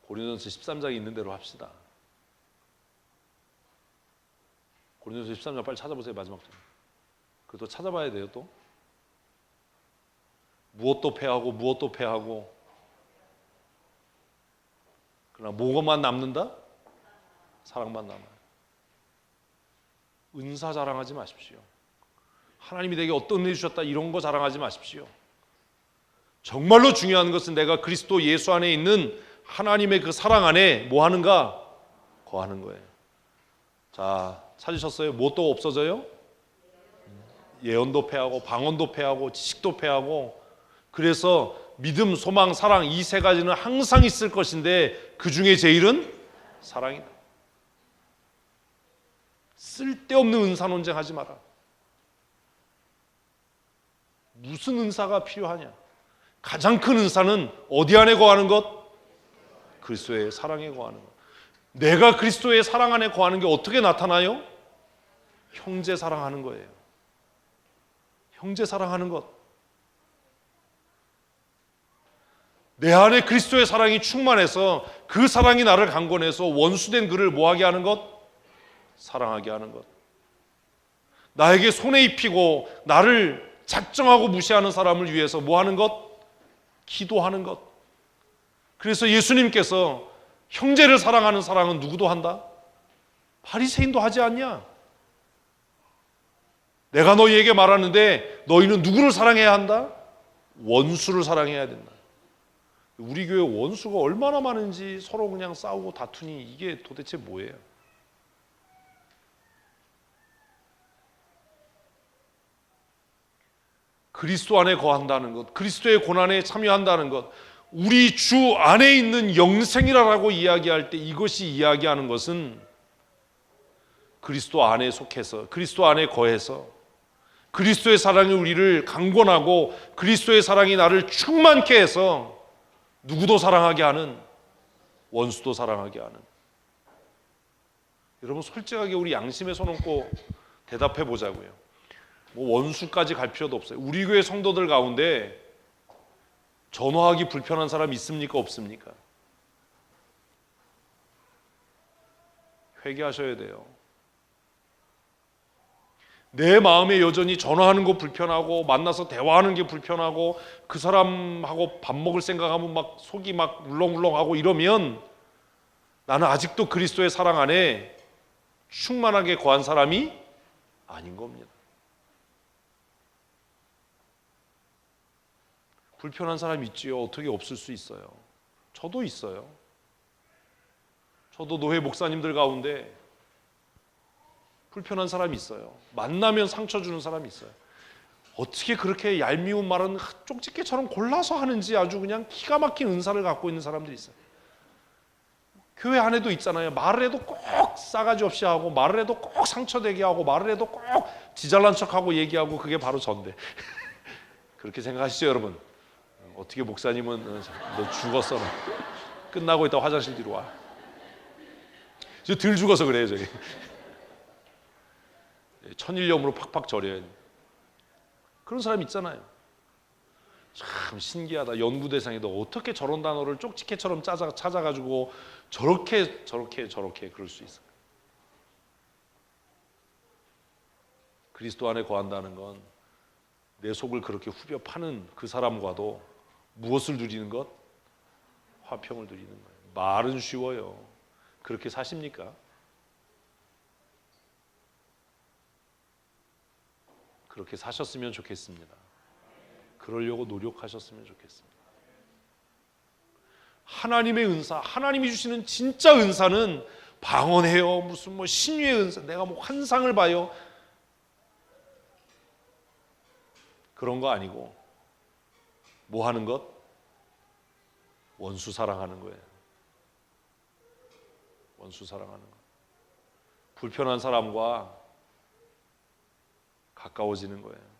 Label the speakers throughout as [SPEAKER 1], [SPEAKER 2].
[SPEAKER 1] 고린도전서 13장에 있는 대로 합시다. 고린도전서 13장 빨리 찾아보세요. 마지막 장. 그것도 찾아봐야 돼요. 또 무엇도 패하고 무엇도 패하고, 그러나 뭐만 남는다? 사랑만 남아요. 은사 자랑하지 마십시오. 하나님이 내게 어떤 은혜 주셨다 이런 거 자랑하지 마십시오. 정말로 중요한 것은 내가 그리스도 예수 안에 있는 하나님의 그 사랑 안에 뭐 하는가? 거하는 거예요. 자, 찾으셨어요? 무엇도 없어져요? 예언도 패하고 방언도 패하고 지식도 패하고. 그래서 믿음, 소망, 사랑 이 세 가지는 항상 있을 것인데 그 중에 제일은 사랑이다. 쓸데없는 은사 논쟁하지 마라. 무슨 은사가 필요하냐? 가장 큰 은사는 어디 안에 거하는 것? 그리스도의 사랑에 거하는 것. 내가 그리스도의 사랑 안에 거하는 게 어떻게 나타나요? 형제 사랑하는 거예요. 형제 사랑하는 것. 내 안에 그리스도의 사랑이 충만해서 그 사랑이 나를 강권해서 원수된 그를 뭐하게 하는 것? 사랑하게 하는 것. 나에게 손해 입히고 나를 작정하고 무시하는 사람을 위해서 뭐하는 것? 기도하는 것. 그래서 예수님께서 형제를 사랑하는 사랑은 누구도 한다? 바리새인도 하지 않냐? 내가 너희에게 말하는데 너희는 누구를 사랑해야 한다? 원수를 사랑해야 된다. 우리 교회 원수가 얼마나 많은지 서로 그냥 싸우고 다투니 이게 도대체 뭐예요? 그리스도 안에 거한다는 것, 그리스도의 고난에 참여한다는 것, 우리 주 안에 있는 영생이라고 이야기할 때 이것이 이야기하는 것은 그리스도 안에 속해서, 그리스도 안에 거해서 그리스도의 사랑이 우리를 강권하고 그리스도의 사랑이 나를 충만케 해서 누구도 사랑하게 하는, 원수도 사랑하게 하는. 여러분 솔직하게 우리 양심에 손 얹고 대답해 보자고요. 뭐 원수까지 갈 필요도 없어요. 우리 교회 성도들 가운데 전화하기 불편한 사람 있습니까? 없습니까? 회개하셔야 돼요. 내 마음에 여전히 전화하는 거 불편하고 만나서 대화하는 게 불편하고 그 사람하고 밥 먹을 생각하면 막 속이 막 울렁울렁하고 이러면 나는 아직도 그리스도의 사랑 안에 충만하게 거한 사람이 아닌 겁니다. 불편한 사람 있지요. 어떻게 없을 수 있어요. 저도 있어요. 저도 노회 목사님들 가운데 불편한 사람이 있어요. 만나면 상처 주는 사람이 있어요. 어떻게 그렇게 얄미운 말은 쪽집게처럼 골라서 하는지 아주 그냥 기가 막힌 은사를 갖고 있는 사람들이 있어요. 교회 안에도 있잖아요. 말을 해도 꼭 싸가지 없이 하고 말을 해도 꼭 상처되게 하고 말을 해도 꼭 지잘난 척하고 얘기하고 그게 바로 전데 그렇게 생각하시죠 여러분? 어떻게 목사님은 너 죽었어. 끝나고 있다 화장실 뒤로 와. 저 덜 죽어서 그래요 저기. 천일염으로 팍팍 절여야 돼. 그런 사람 있잖아요. 참 신기하다. 연구 대상에도 어떻게 저런 단어를 쪽지게처럼 찾아가지고 저렇게 그럴 수 있을까? 그리스도 안에 거한다는 건 내 속을 그렇게 후벼 파는 그 사람과도 무엇을 누리는 것? 화평을 누리는 거예요. 말은 쉬워요. 그렇게 사십니까? 그렇게 사셨으면 좋겠습니다. 그러려고 노력하셨으면 좋겠습니다. 하나님의 은사, 하나님이 주시는 진짜 은사는 방언해요. 무슨 뭐 신유의 은사, 내가 뭐 환상을 봐요. 그런 거 아니고 뭐 하는 것? 원수 사랑하는 거예요. 원수 사랑하는 것. 불편한 사람과 가까워지는 거예요.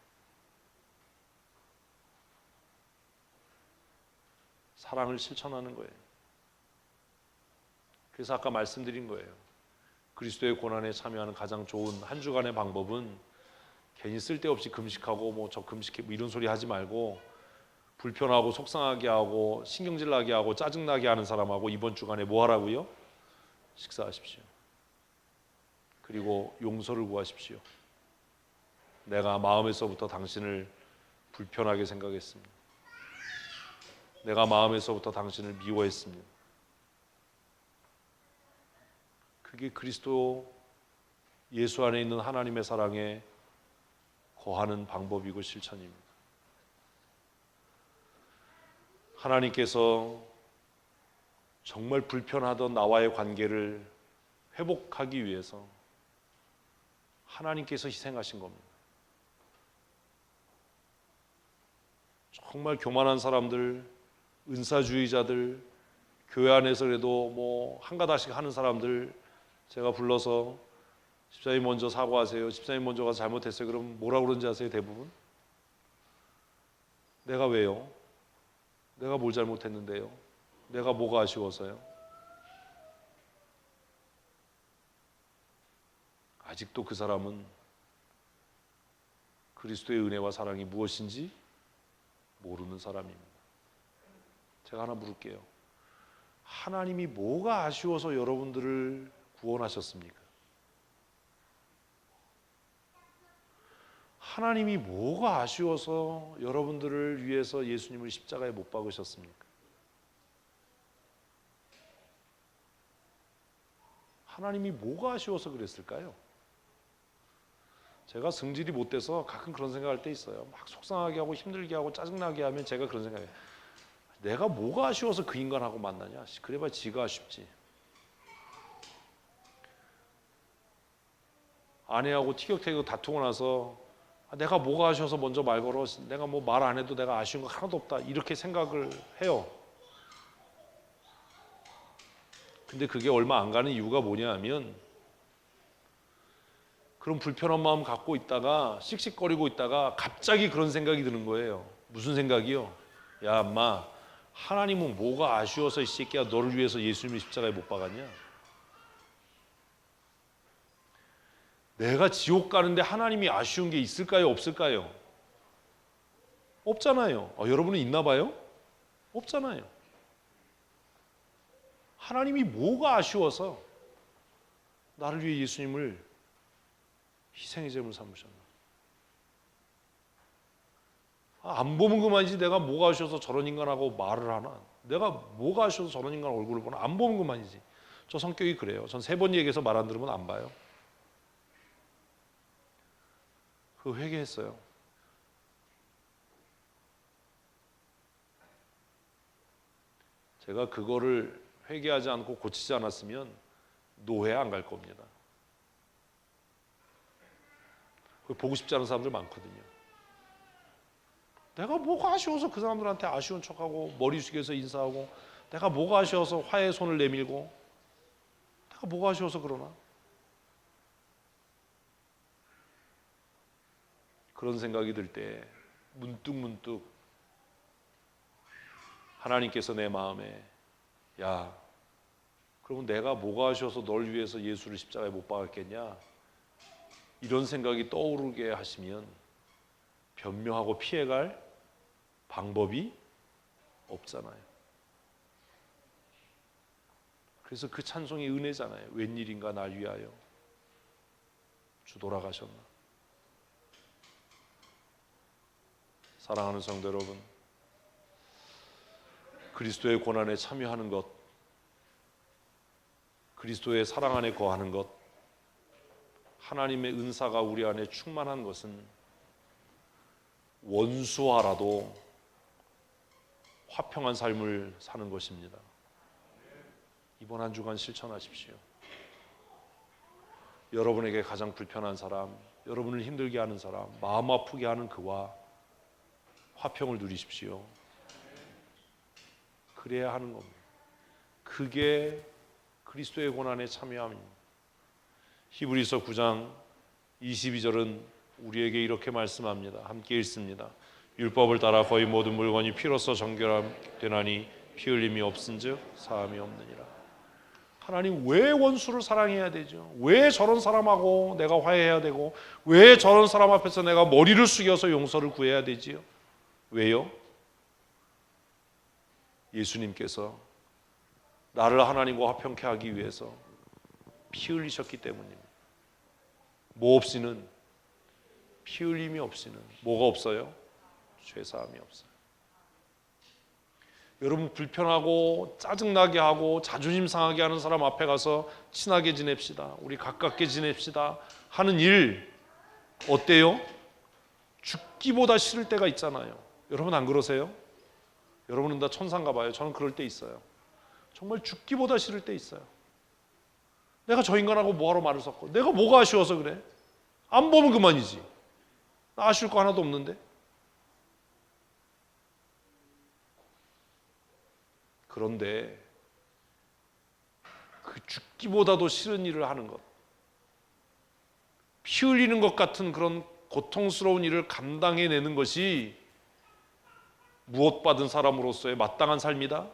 [SPEAKER 1] 사랑을 실천하는 거예요. 그래서 아까 말씀드린 거예요. 그리스도의 고난에 참여하는 가장 좋은 한 주간의 방법은 괜히 쓸데없이 금식하고 뭐 저 금식해 뭐 이런 소리 하지 말고 불편하고 속상하게 하고 신경질 나게 하고 짜증나게 하는 사람하고 이번 주간에 뭐 하라고요? 식사하십시오. 그리고 용서를 구하십시오. 내가 마음에서부터 당신을 불편하게 생각했습니다. 내가 마음에서부터 당신을 미워했습니다. 그게 그리스도 예수 안에 있는 하나님의 사랑에 거하는 방법이고 실천입니다. 하나님께서 정말 불편하던 나와의 관계를 회복하기 위해서 하나님께서 희생하신 겁니다. 정말 교만한 사람들, 은사주의자들, 교회 안에서 그래도 뭐 한 가닥씩 하는 사람들 제가 불러서 집사님 먼저 사과하세요. 집사님 먼저 가서 잘못했어요. 그럼 뭐라고 그런지 아세요? 대부분 내가 왜요? 내가 뭘 잘못했는데요? 내가 뭐가 아쉬워서요? 아직도 그 사람은 그리스도의 은혜와 사랑이 무엇인지 모르는 사람입니다. 제가 하나 물을게요. 하나님이 뭐가 아쉬워서 여러분들을 구원하셨습니까? 하나님이 뭐가 아쉬워서 여러분들을 위해서 예수님을 십자가에 못 박으셨습니까? 하나님이 뭐가 아쉬워서 그랬을까요? 제가 성질이 못 돼서 가끔 그런 생각할 때 있어요. 막 속상하게 하고 힘들게 하고 짜증나게 하면 제가 그런 생각해요. 내가 뭐가 아쉬워서 그 인간하고 만나냐? 그래봐야 지가 아쉽지. 아내하고 티격태격 다투고 나서 내가 뭐가 아쉬워서 먼저 말 걸어. 내가 뭐 말 안 해도 내가 아쉬운 거 하나도 없다. 이렇게 생각을 해요. 근데 그게 얼마 안 가는 이유가 뭐냐 하면 그런 불편한 마음 갖고 있다가 씩씩거리고 있다가 갑자기 그런 생각이 드는 거예요. 무슨 생각이요? 야 엄마, 하나님은 뭐가 아쉬워서 이 새끼야 너를 위해서 예수님을 십자가에 못 박았냐? 내가 지옥 가는데 하나님이 아쉬운 게 있을까요? 없을까요? 없잖아요. 여러분은 있나 봐요? 없잖아요. 하나님이 뭐가 아쉬워서 나를 위해 예수님을 희생의 제물로 삼으셨나? 안 보면 그만이지 내가 뭐가 아쉬워서 저런 인간하고 말을 하나? 내가 뭐가 아쉬워서 저런 인간 얼굴을 보나? 안 보면 그만이지. 저 성격이 그래요. 전 3번 얘기해서 말 안 들으면 안 봐요. 그 회개했어요. 제가 그거를 회개하지 않고 고치지 않았으면 노회 안 갈 겁니다. 보고 싶지 않은 사람들 많거든요. 내가 뭐가 아쉬워서 그 사람들한테 아쉬운 척하고 머리 숙여서 인사하고 내가 뭐가 아쉬워서 화해의 손을 내밀고 내가 뭐가 아쉬워서 그러나? 그런 생각이 들 때 문득 하나님께서 내 마음에 야 그러면 내가 뭐가 아쉬워서 널 위해서 예수를 십자가에 못 박았겠냐? 이런 생각이 떠오르게 하시면 변명하고 피해갈 방법이 없잖아요. 그래서 그 찬송이 은혜잖아요. 웬일인가 날 위하여 주 돌아가셨나. 사랑하는 성도 여러분, 그리스도의 고난에 참여하는 것, 그리스도의 사랑 안에 거하는 것, 하나님의 은사가 우리 안에 충만한 것은 원수하라도 화평한 삶을 사는 것입니다. 이번 한 주간 실천하십시오. 여러분에게 가장 불편한 사람, 여러분을 힘들게 하는 사람, 마음 아프게 하는 그와 화평을 누리십시오. 그래야 하는 겁니다. 그게 그리스도의 고난에 참여함입니다. 히브리서 9장 22절은 우리에게 이렇게 말씀합니다. 함께 읽습니다. 율법을 따라 거의 모든 물건이 피로써 정결되나니 피 흘림이 없은즉 사함이 없느니라. 하나님 왜 원수를 사랑해야 되죠? 왜 저런 사람하고 내가 화해해야 되고 왜 저런 사람 앞에서 내가 머리를 숙여서 용서를 구해야 되지요? 왜요? 예수님께서 나를 하나님과 화평케 하기 위해서 피 흘리셨기 때문입니다. 뭐 없이는, 피 흘림이 없이는 뭐가 없어요? 죄사함이 없어요. 여러분, 불편하고 짜증나게 하고 자존심 상하게 하는 사람 앞에 가서 친하게 지냅시다, 우리 가깝게 지냅시다 하는 일 어때요? 죽기보다 싫을 때가 있잖아요. 여러분 안 그러세요? 여러분은 다 천사인가 봐요. 저는 그럴 때 있어요. 정말 죽기보다 싫을 때 있어요. 내가 저 인간하고 뭐하러 말을 섞어? 내가 뭐가 아쉬워서 그래? 안 보면 그만이지. 나 아쉬울 거 하나도 없는데. 그런데 그 죽기보다도 싫은 일을 하는 것, 피 흘리는 것 같은 그런 고통스러운 일을 감당해내는 것이 무엇 받은 사람으로서의 마땅한 삶이다?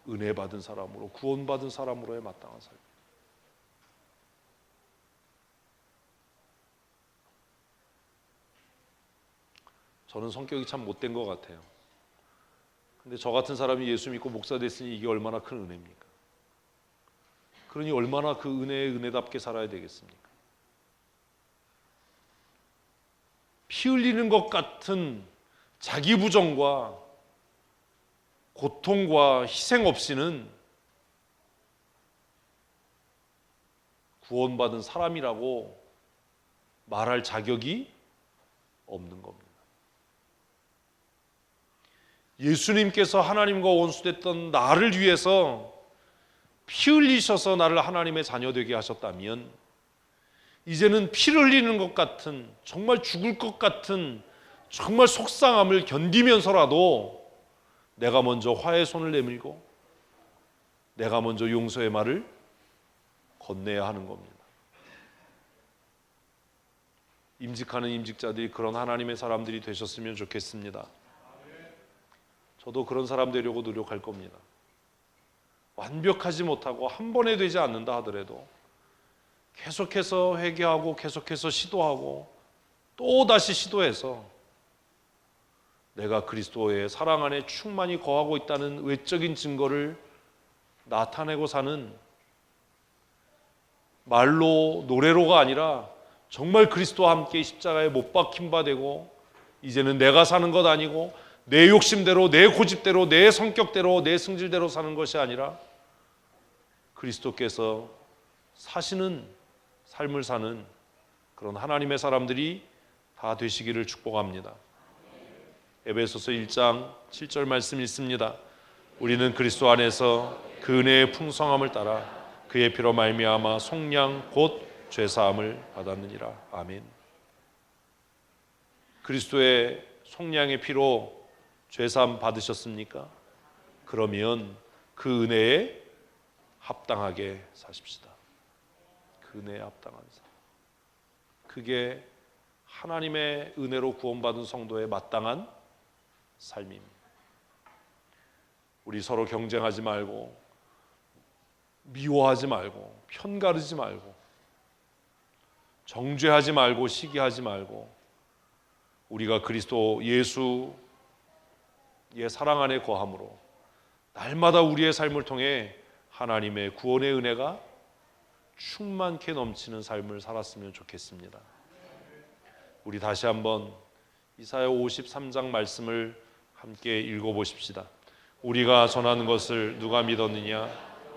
[SPEAKER 1] 은혜 받은 사람으로, 구원받은 사람으로의 마땅한 삶. 저는 성격이 참 못된 것 같아요. 근데 저 같은 사람이 예수 믿고 목사 됐으니 이게 얼마나 큰 은혜입니까? 그러니 얼마나 그 은혜에 은혜답게 살아야 되겠습니까? 피 흘리는 것 같은 자기 부정과 고통과 희생 없이는 구원받은 사람이라고 말할 자격이 없는 겁니다. 예수님께서 하나님과 원수됐던 나를 위해서 피 흘리셔서 나를 하나님의 자녀 되게 하셨다면, 이제는 피를 흘리는 것 같은, 정말 죽을 것 같은 정말 속상함을 견디면서라도 내가 먼저 화해 손을 내밀고 내가 먼저 용서의 말을 건네야 하는 겁니다. 임직하는 임직자들이 그런 하나님의 사람들이 되셨으면 좋겠습니다. 저도 그런 사람 되려고 노력할 겁니다. 완벽하지 못하고 한 번에 되지 않는다 하더라도 계속해서 회개하고 계속해서 시도하고 또 다시 시도해서 내가 그리스도의 사랑 안에 충만히 거하고 있다는 외적인 증거를 나타내고 사는, 말로 노래로가 아니라 정말 그리스도와 함께 십자가에 못 박힌 바 되고, 이제는 내가 사는 것 아니고 내 욕심대로, 내 고집대로, 내 성격대로, 내 승질대로 사는 것이 아니라 그리스도께서 사시는 삶을 사는 그런 하나님의 사람들이 다 되시기를 축복합니다. 에베소서 1장 7절 말씀 있습니다. 우리는 그리스도 안에서 그 은혜의 풍성함을 따라 그의 피로 말미암아 속량 곧 죄사함을 받았느니라. 아멘. 그리스도의 속량의 피로 죄사함 받으셨습니까? 그러면 그 은혜에 합당하게 사십시다. 그 은혜에 합당한 삶. 그게 하나님의 은혜로 구원받은 성도의 마땅한 삶입니다. 우리 서로 경쟁하지 말고, 미워하지 말고, 편가르지 말고, 정죄하지 말고, 시기하지 말고, 우리가 그리스도 예수의 사랑 안에 거함으로 날마다 우리의 삶을 통해 하나님의 구원의 은혜가 충만케 넘치는 삶을 살았으면 좋겠습니다. 우리 다시 한번 이사야 53장 말씀을 함께 읽어보십시다. 우리가 전하는 것을 누가 믿었느냐?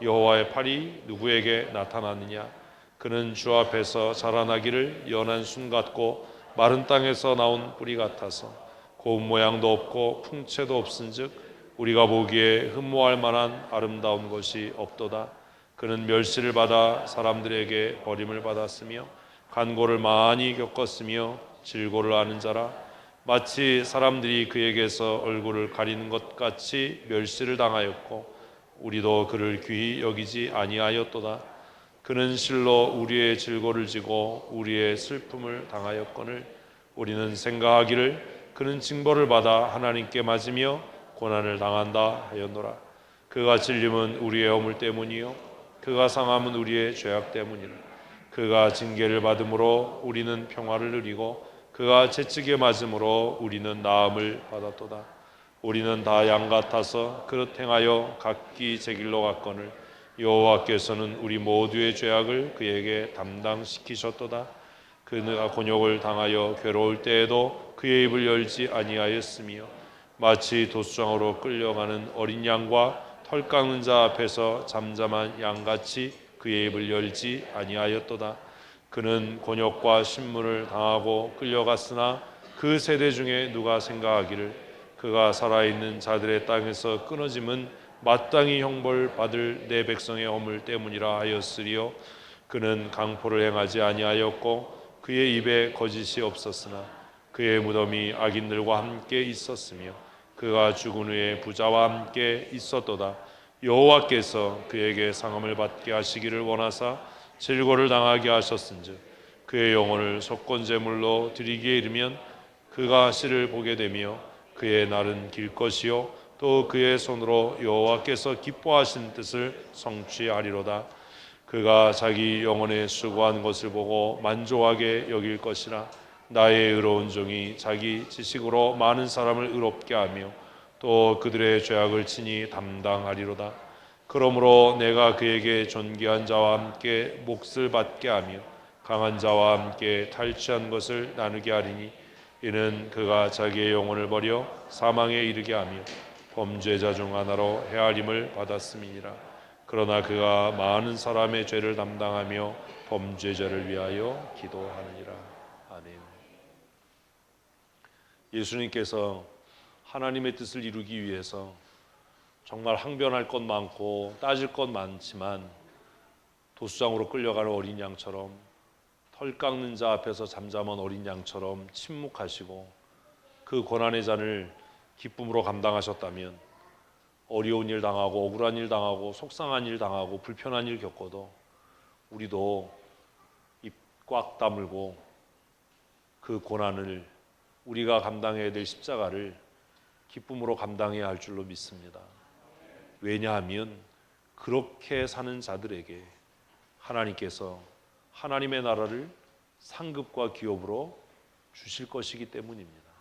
[SPEAKER 1] 여호와의 팔이 누구에게 나타났느냐? 그는 주 앞에서 자라나기를 연한 순 같고 마른 땅에서 나온 뿌리 같아서 고운 모양도 없고 풍채도 없은즉 우리가 보기에 흠모할 만한 아름다운 것이 없도다. 그는 멸시를 받아 사람들에게 버림을 받았으며 간고를 많이 겪었으며 질고를 아는 자라. 마치 사람들이 그에게서 얼굴을 가리는 것 같이 멸시를 당하였고 우리도 그를 귀히 여기지 아니하였도다. 그는 실로 우리의 질고를 지고 우리의 슬픔을 당하였거늘 우리는 생각하기를 그는 징벌을 받아 하나님께 맞으며 고난을 당한다 하였노라. 그가 찔림은 우리의 허물 때문이요 그가 상함은 우리의 죄악 때문이라. 그가 징계를 받음으로 우리는 평화를 누리고 그가 채찍에 맞음으로 우리는 나음을 받았도다. 우리는 다 양 같아서 그릇 행하여 각기 제 길로 갔거늘 여호와께서는 우리 모두의 죄악을 그에게 담당시키셨도다. 그가 곤욕을 당하여 괴로울 때에도 그의 입을 열지 아니하였으며 마치 도수장으로 끌려가는 어린 양과 털 깎는 자 앞에서 잠잠한 양같이 그의 입을 열지 아니하였도다. 그는 곤욕과 신문을 당하고 끌려갔으나 그 세대 중에 누가 생각하기를 그가 살아있는 자들의 땅에서 끊어짐은 마땅히 형벌받을 내 백성의 허물 때문이라 하였으리요. 그는 강포를 행하지 아니하였고 그의 입에 거짓이 없었으나 그의 무덤이 악인들과 함께 있었으며 그가 죽은 후에 부자와 함께 있었도다. 여호와께서 그에게 상함을 받게 하시기를 원하사 질고를 당하게 하셨은즉 그의 영혼을 속건제물로 드리기에 이르면 그가 씨를 보게 되며 그의 날은 길 것이요 또 그의 손으로 여호와께서 기뻐하신 뜻을 성취하리로다. 그가 자기 영혼에 수고한 것을 보고 만족하게 여길 것이라. 나의 의로운 종이 자기 지식으로 많은 사람을 의롭게 하며 또 그들의 죄악을 친히 담당하리로다. 그러므로 내가 그에게 존귀한 자와 함께 몫을 받게 하며 강한 자와 함께 탈취한 것을 나누게 하리니 이는 그가 자기의 영혼을 버려 사망에 이르게 하며 범죄자 중 하나로 헤아림을 받았음이니라. 그러나 그가 많은 사람의 죄를 담당하며 범죄자를 위하여 기도하느니라. 아멘. 예수님께서 하나님의 뜻을 이루기 위해서 정말 항변할 것 많고 따질 것 많지만 도수장으로 끌려가는 어린 양처럼 털 깎는 자 앞에서 잠잠한 어린 양처럼 침묵하시고 그 고난의 잔을 기쁨으로 감당하셨다면 어려운 일 당하고 억울한 일 당하고 속상한 일 당하고 불편한 일 겪어도 우리도 입 꽉 다물고 그 고난을 우리가 감당해야 될 십자가를 기쁨으로 감당해야 할 줄로 믿습니다. 왜냐하면 그렇게 사는 자들에게 하나님께서 하나님의 나라를 상급과 기업으로 주실 것이기 때문입니다.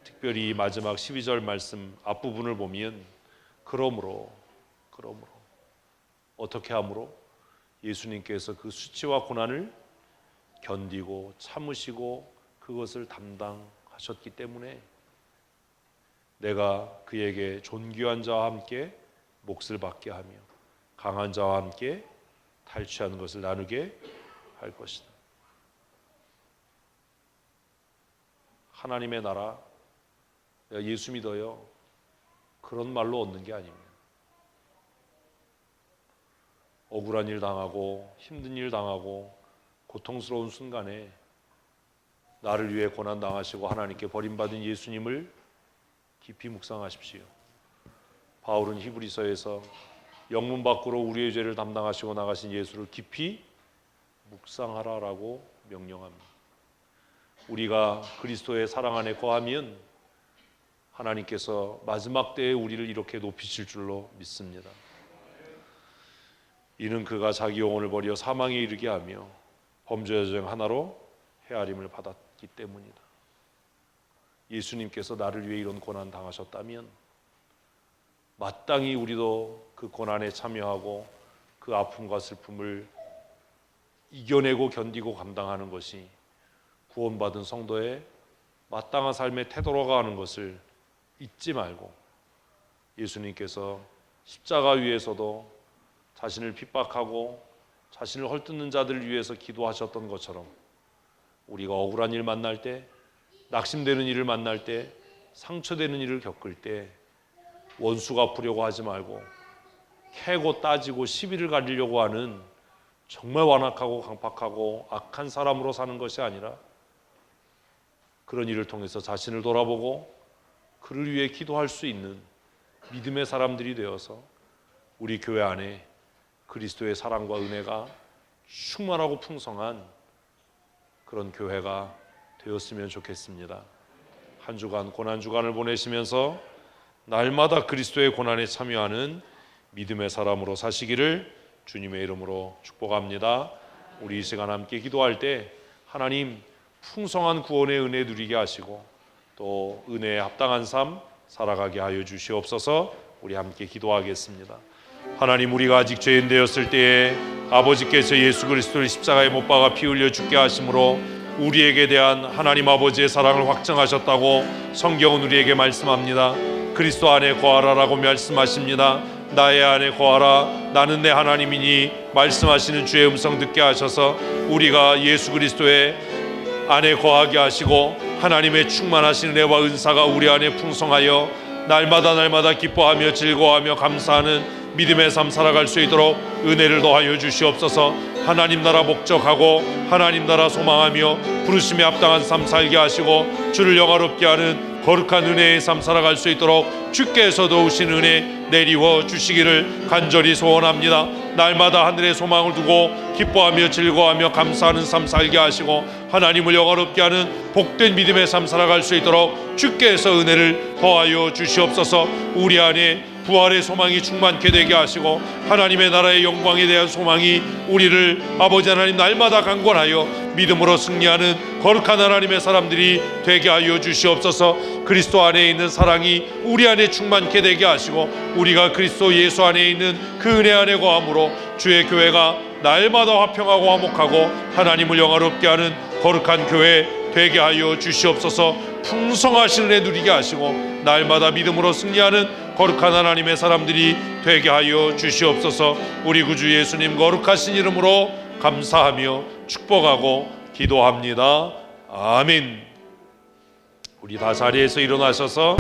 [SPEAKER 1] 특별히 마지막 12절 말씀 앞부분을 보면 그러므로 어떻게 함으로 예수님께서 그 수치와 고난을 견디고 참으시고 그것을 담당하셨기 때문에 내가 그에게 존귀한 자와 함께 몫을 받게 하며 강한 자와 함께 탈취하는 것을 나누게 할 것이다. 하나님의 나라, 내가 예수 믿어요, 그런 말로 얻는 게 아닙니다. 억울한 일 당하고 힘든 일 당하고 고통스러운 순간에 나를 위해 고난 당하시고 하나님께 버림받은 예수님을 깊이 묵상하십시오. 바울은 히브리서에서 영문 밖으로 우리의 죄를 담당하시고 나가신 예수를 깊이 묵상하라라고 명령합니다. 우리가 그리스도의 사랑 안에 거하면 하나님께서 마지막 때에 우리를 이렇게 높이실 줄로 믿습니다. 이는 그가 자기 영혼을 버려 사망에 이르게 하며 범죄자 중 하나로 헤아림을 받았기 때문이다. 예수님께서 나를 위해 이런 고난 당하셨다면 마땅히 우리도 그 고난에 참여하고 그 아픔과 슬픔을 이겨내고 견디고 감당하는 것이 구원받은 성도의 마땅한 삶의 태도로 하는 것을 잊지 말고 예수님께서 십자가 위에서도 자신을 핍박하고 자신을 헐뜯는 자들을 위해서 기도하셨던 것처럼 우리가 억울한 일 만날 때, 낙심되는 일을 만날 때, 상처되는 일을 겪을 때 원수 갚으려고 하지 말고 캐고 따지고 시비를 가리려고 하는 정말 완악하고 강팍하고 악한 사람으로 사는 것이 아니라 그런 일을 통해서 자신을 돌아보고 그를 위해 기도할 수 있는 믿음의 사람들이 되어서 우리 교회 안에 그리스도의 사랑과 은혜가 충만하고 풍성한 그런 교회가 되었으면 좋겠습니다. 한 주간 고난 주간을 보내시면서 날마다 그리스도의 고난에 참여하는 믿음의 사람으로 사시기를 주님의 이름으로 축복합니다. 우리 이 시간 함께 기도할 때 하나님 풍성한 구원의 은혜 누리게 하시고 또 은혜에 합당한 삶, 살아가게 하여 주시옵소서. 우리 함께 기도하겠습니다. 하나님, 우리가 아직 죄인 되었을 때에 아버지께서 예수 그리스도를 십자가에 못 박아 피 흘려 죽게 하심으로 우리에게 대한 하나님 아버지의 사랑을 확증하셨다고 성경은 우리에게 말씀합니다. 그리스도 안에 거하라라고 말씀하십니다. 나의 안에 거하라, 나는 내 하나님이니 말씀하시는 주의 음성 듣게 하셔서 우리가 예수 그리스도의 안에 거하게 하시고 하나님의 충만하신 은혜와 은사가 우리 안에 풍성하여 날마다 기뻐하며 즐거워하며 감사하는 믿음의 삶 살아갈 수 있도록 은혜를 더하여 주시옵소서. 하나님 나라 목적하고 하나님 나라 소망하며 부르심에 합당한 삶 살게 하시고 주를 영화롭게 하는 거룩한 은혜의 삶 살아갈 수 있도록 주께서 도우신 은혜 내리워 주시기를 간절히 소원합니다. 날마다 하늘의 소망을 두고 기뻐하며 즐거워하며 감사하는 삶 살게 하시고 하나님을 영화롭게 하는 복된 믿음의 삶 살아갈 수 있도록 주께서 은혜를 더하여 주시옵소서. 우리 안에 부활의 소망이 충만케 되게 하시고 하나님의 나라의 영광에 대한 소망이 우리를 아버지 하나님 날마다 강권하여 믿음으로 승리하는 거룩한 하나님의 사람들이 되게 하여 주시옵소서. 그리스도 안에 있는 사랑이 우리 안에 충만케 되게 하시고 우리가 그리스도 예수 안에 있는 그 은혜 안에 거함으로 주의 교회가 날마다 화평하고 화목하고 하나님을 영화롭게 하는 거룩한 교회 되게 하여 주시옵소서. 풍성하신 은혜 누리게 하시고 날마다 믿음으로 승리하는 거룩한 하나님의 사람들이 되게 하여 주시옵소서. 우리 구주 예수님 거룩하신 이름으로 감사하며 축복하고 기도합니다. 아멘. 우리 다 자리에서 일어나셔서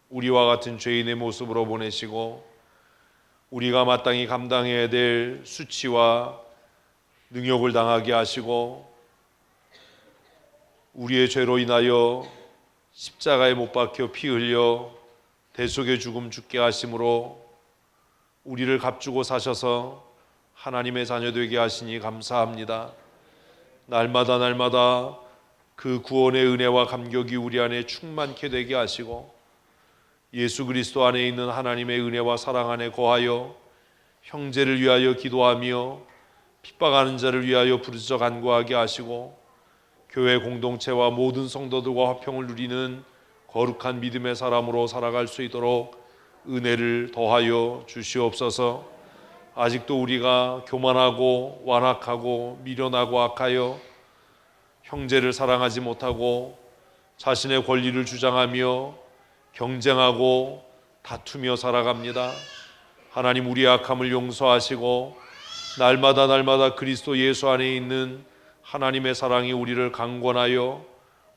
[SPEAKER 1] 우리와 같은 죄인의 모습으로 보내시고 우리가 마땅히 감당해야 될 수치와 능욕을 당하게 하시고 우리의 죄로 인하여 십자가에 못 박혀 피 흘려 대속의 죽음 죽게 하심으로 우리를 값주고 사셔서 하나님의 자녀 되게 하시니 감사합니다. 날마다 그 구원의 은혜와 감격이 우리 안에 충만케 되게 하시고 예수 그리스도 안에 있는 하나님의 은혜와 사랑 안에 거하여 형제를 위하여 기도하며 핍박하는 자를 위하여 부르짖어 간구하게 하시고 교회 공동체와 모든 성도들과 화평을 누리는 거룩한 믿음의 사람으로 살아갈 수 있도록 은혜를 더하여 주시옵소서. 아직도 우리가 교만하고 완악하고 미련하고 악하여 형제를 사랑하지 못하고 자신의 권리를 주장하며 경쟁하고 다투며 살아갑니다. 하나님, 우리의 악함을 용서하시고 날마다 그리스도 예수 안에 있는 하나님의 사랑이 우리를 강권하여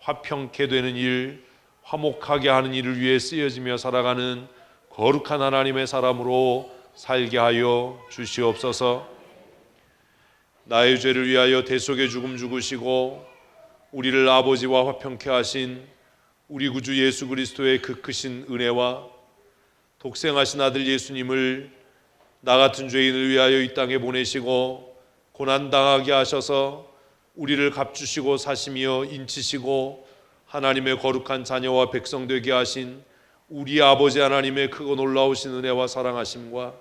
[SPEAKER 1] 화평케 되는 일, 화목하게 하는 일을 위해 쓰여지며 살아가는 거룩한 하나님의 사람으로 살게 하여 주시옵소서. 나의 죄를 위하여 대속의 죽음 죽으시고 우리를 아버지와 화평케 하신 우리 구주 예수 그리스도의 그 크신 은혜와 독생하신 아들 예수님을 나 같은 죄인을 위하여 이 땅에 보내시고 고난당하게 하셔서 우리를 값주시고 사시며 인치시고 하나님의 거룩한 자녀와 백성 되게 하신 우리 아버지 하나님의 크고 놀라우신 은혜와 사랑하심과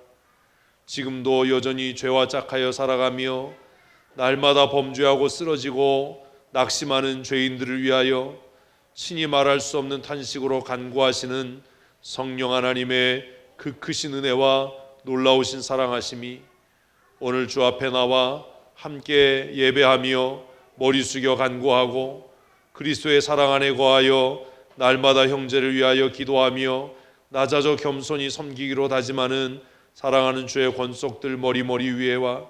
[SPEAKER 1] 지금도 여전히 죄와 짝하여 살아가며 날마다 범죄하고 쓰러지고 낙심하는 죄인들을 위하여 신이 말할 수 없는 탄식으로 간구하시는 성령 하나님의 그 크신 은혜와 놀라우신 사랑하심이 오늘 주 앞에 나와 함께 예배하며 머리 숙여 간구하고 그리스도의 사랑 안에 거하여 날마다 형제를 위하여 기도하며 낮아져 겸손히 섬기기로 다짐하는 사랑하는 주의 권속들 머리머리 위에와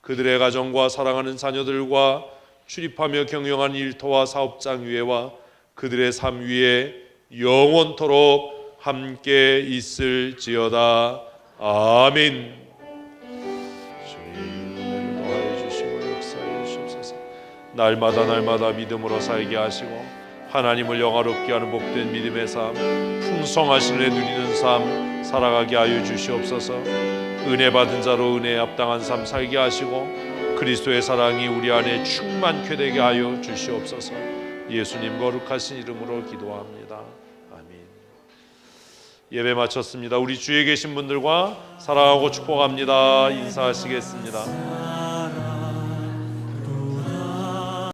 [SPEAKER 1] 그들의 가정과 사랑하는 자녀들과 출입하며 경영하는 일터와 사업장 위에와 그들의 삶 위에 영원토록 함께 있을지어다. 아멘. 주님 은혜를 더하여 주시고 역사해 주옵소서. 날마다 믿음으로 살게 하시고 하나님을 영화롭게 하는 복된 믿음의 삶, 풍성하신 은혜 누리는 삶 살아가게 하여 주시옵소서. 은혜 받은 자로 은혜에 합당한 삶 살게 하시고 그리스도의 사랑이 우리 안에 충만케 되게 하여 주시옵소서. 예수님 거룩하신 이름으로 기도합니다. 아멘. 예배 마쳤습니다. 우리 주위에 계신 분들과 사랑하고 축복합니다. 인사하시겠습니다.